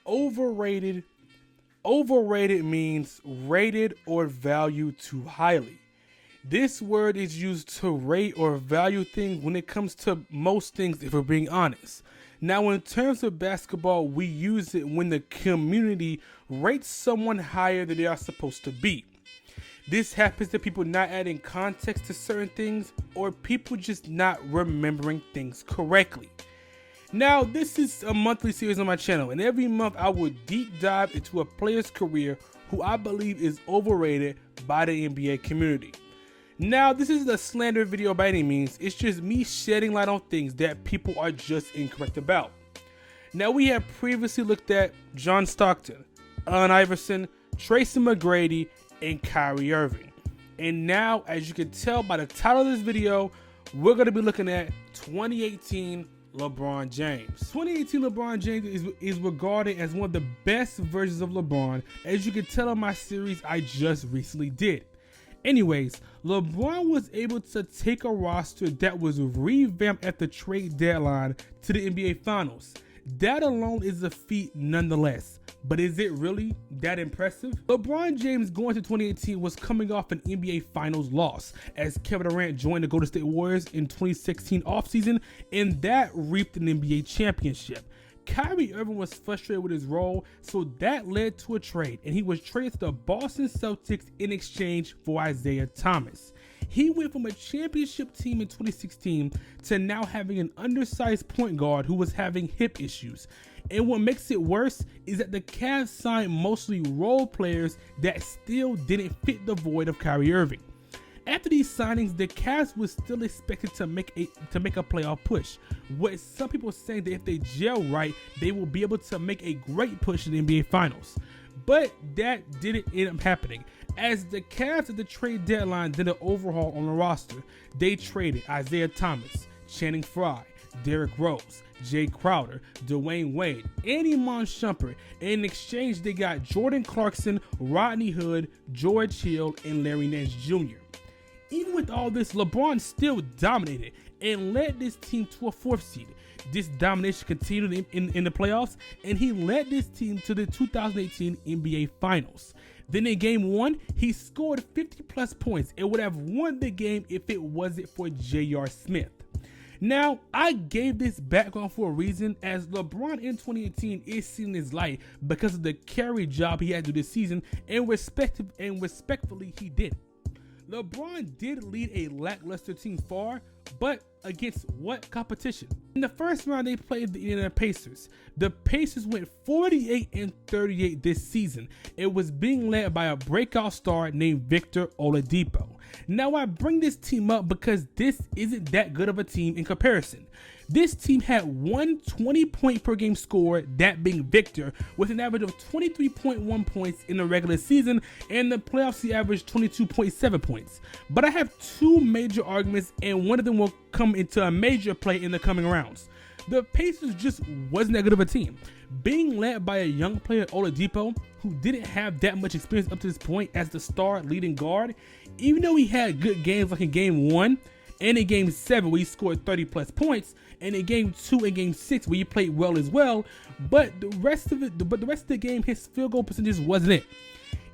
Overrated. Overrated means rated or valued too highly. This word is used to rate or value things when it comes to most things, if we're being honest. Now, in terms of basketball, we use it when the community rates someone higher than they are supposed to be. This happens to people not adding context to certain things or people just not remembering things correctly. Now, this is a monthly series on my channel, and every month I will deep dive into a player's career who I believe is overrated by the NBA community. Now, this isn't a slander video by any means, it's just me shedding light on things that people are just incorrect about. Now, we have previously looked at John Stockton, Allen Iverson, Tracy McGrady, and Kyrie Irving. And now, as you can tell by the title of this video, we're going to be looking at 2018 LeBron James. 2018 LeBron James is regarded as one of the best versions of LeBron, as you can tell in my series I just recently did. Anyways, LeBron was able to take a roster that was revamped at the trade deadline to the NBA Finals. That alone is a feat nonetheless, but is it really that impressive? LeBron James going to 2018 was coming off an NBA Finals loss as Kevin Durant joined the Golden State Warriors in 2016 offseason, and that reaped an NBA championship. Kyrie Irving was frustrated with his role, so that led to a trade, and he was traded to the Boston Celtics in exchange for Isaiah Thomas. He went from a championship team in 2016 to now having an undersized point guard who was having hip issues. And what makes it worse is that the Cavs signed mostly role players that still didn't fit the void of Kyrie Irving. After these signings, the Cavs was still expected to make a playoff push, with some people saying that if they gel right, they will be able to make a great push in the NBA Finals. But that didn't end up happening, as the Cavs at the trade deadline did an overhaul on the roster. They traded Isaiah Thomas, Channing Frye, Derrick Rose, Jay Crowder, Dwayne Wade, and Iman Shumpert. In exchange, they got Jordan Clarkson, Rodney Hood, George Hill, and Larry Nance Jr. Even with all this, LeBron still dominated and led this team to a 4th seed. This domination continued in the playoffs, and he led this team to the 2018 NBA Finals. Then in Game 1, he scored 50 plus points and would have won the game if it wasn't for J.R. Smith. Now, I gave this background for a reason, as LeBron in 2018 is seeing his light because of the carry job he had to do this season, and respectfully he did. LeBron did lead a lackluster team far, but against what competition? In the first round, they played the Indiana Pacers. The Pacers went 48-38 this season. It was being led by a breakout star named Victor Oladipo. Now, I bring this team up because this isn't that good of a team in comparison. This team had one 20-point per game scorer, that being Victor, with an average of 23.1 points in the regular season, and in the playoffs he averaged 22.7 points. But I have two major arguments, and one of them will come into a major play in the coming rounds. The Pacers just wasn't that good of a team. Being led by a young player, Oladipo, who didn't have that much experience up to this point as the star leading guard, even though he had good games like in Game 1 and in Game 7 where he scored 30 plus points, and in Game 2 and Game 6 where he played well as well, but the rest of the game, his field goal percentage wasn't it.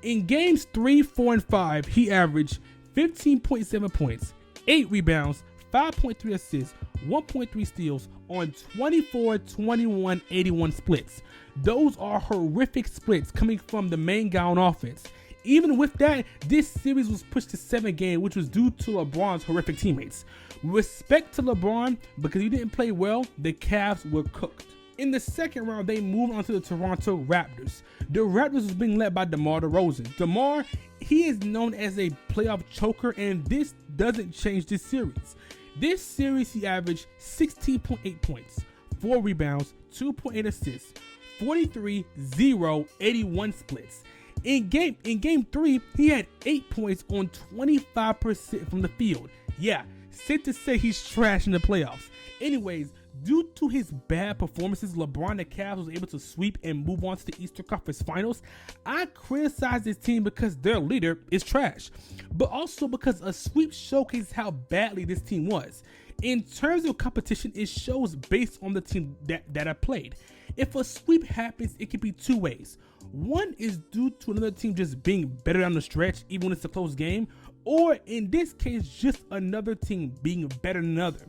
In Games 3, 4, and 5, he averaged 15.7 points, 8 rebounds, 5.3 assists, 1.3 steals on 24, 21, 81 splits. Those are horrific splits coming from the main guy on offense. Even with that, this series was pushed to 7 games, which was due to LeBron's horrific teammates. Respect to LeBron, because he didn't play well, the Cavs were cooked. In the second round, they moved on to the Toronto Raptors. The Raptors was being led by DeMar DeRozan. DeMar, he is known as a playoff choker, and this doesn't change this series. This series, he averaged 16.8 points, 4 rebounds, 2.8 assists, 43, 0, 81 splits. In game 3, he had 8 points on 25% from the field. Yeah, safe to say he's trash in the playoffs. Anyways, due to his bad performances, LeBron and the Cavs was able to sweep and move on to the Eastern Conference Finals. I criticize this team because their leader is trash, but also because a sweep showcases how badly this team was. In terms of competition, it shows based on the team that I played. If a sweep happens, it can be two ways. One is due to another team just being better down the stretch, even when it's a close game, or in this case, just another team being better than another.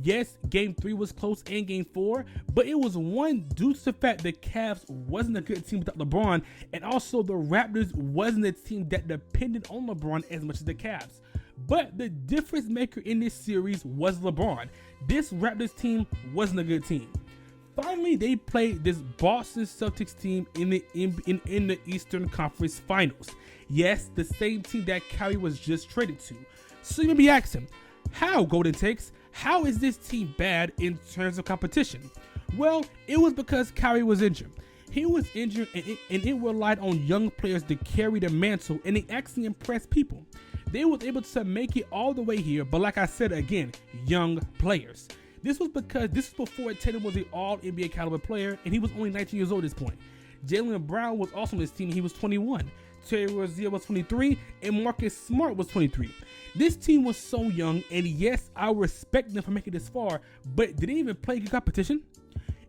Yes, game 3 was close and game 4, but it was one due to the fact the Cavs wasn't a good team without LeBron, and also the Raptors wasn't a team that depended on LeBron as much as the Cavs. But the difference maker in this series was LeBron. This Raptors team wasn't a good team. Finally, they played this Boston Celtics team in the Eastern Conference Finals. Yes, the same team that Kyrie was just traded to. So you may be asking, how, Golden Takes? How is this team bad in terms of competition? Well, it was because Kyrie was injured. He was injured and it relied on young players to carry the mantle, and they actually impressed people. They were able to make it all the way here, but like I said again, young players. This was before Tatum was an all-NBA caliber player, and he was only 19 years old at this point. Jaylen Brown was also on this team, and he was 21. Terry Rozier was 23, and Marcus Smart was 23. This team was so young, and yes, I respect them for making this far, but did they even play good competition?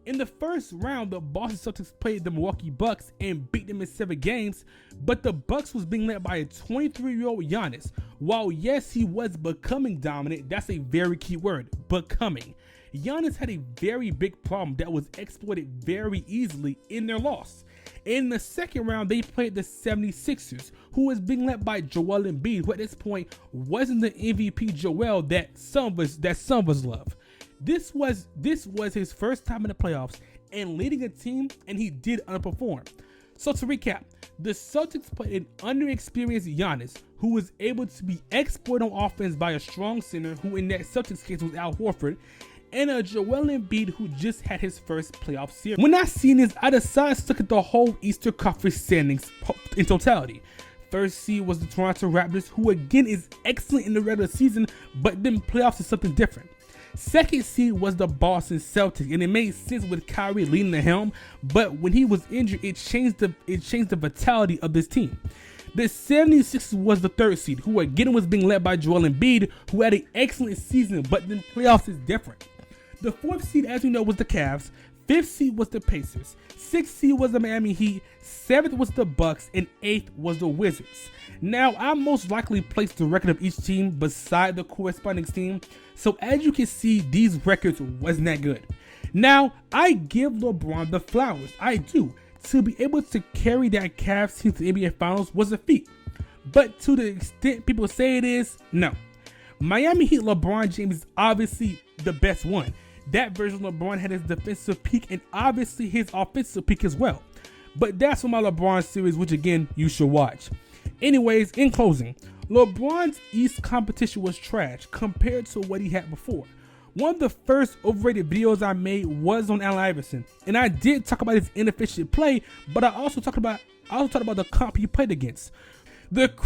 In the first round, the Boston Celtics played the Milwaukee Bucks and beat them in 7 games, but the Bucks was being led by a 23-year-old Giannis. While yes, he was becoming dominant, that's a very key word, becoming. Giannis had a very big problem that was exploited very easily in their loss. In the second round, they played the 76ers, who was being led by Joel Embiid, who at this point wasn't the MVP Joel that some of us love. This was his first time in the playoffs and leading a team, and he did underperform. So to recap, the Celtics played an underexperienced Giannis, who was able to be exploited on offense by a strong center, who in that Celtics case was Al Horford, and a Joel Embiid who just had his first playoff series. When I seen this, I decided to look at the whole Eastern Conference standings in totality. First seed was the Toronto Raptors, who again is excellent in the regular season, but then playoffs is something different. Second seed was the Boston Celtics, and it made sense with Kyrie leading the helm, but when he was injured, it changed the vitality of this team. The 76ers was the third seed, who again was being led by Joel Embiid, who had an excellent season, but then playoffs is different. The fourth seed, as we know, was the Cavs. Fifth seed was the Pacers. Sixth seed was the Miami Heat. Seventh was the Bucks, and eighth was the Wizards. Now, I most likely placed the record of each team beside the corresponding team, so as you can see, these records wasn't that good. Now, I give LeBron the flowers. I do. To be able to carry that Cavs team to the NBA Finals was a feat. But to the extent people say it is, no. Miami Heat LeBron James is obviously the best one. That version of LeBron had his defensive peak and obviously his offensive peak as well. But that's for my LeBron series, which again, you should watch. Anyways, in closing, LeBron's East competition was trash compared to what he had before. One of the first overrated videos I made was on Allen Iverson, and I did talk about his inefficient play, but I also talked about the comp he played against. That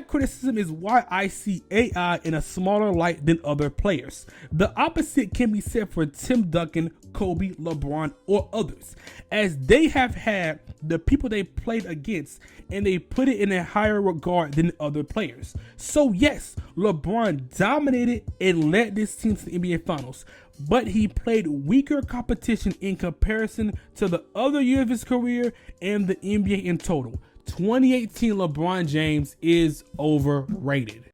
criticism is why I see AI in a smaller light than other players. The opposite can be said for Tim Duncan, Kobe, LeBron, or others, as they have had the people they played against and they put it in a higher regard than other players. So yes, LeBron dominated and led this team to the NBA Finals, but he played weaker competition in comparison to the other years of his career and the NBA in total. 2018 LeBron James is overrated.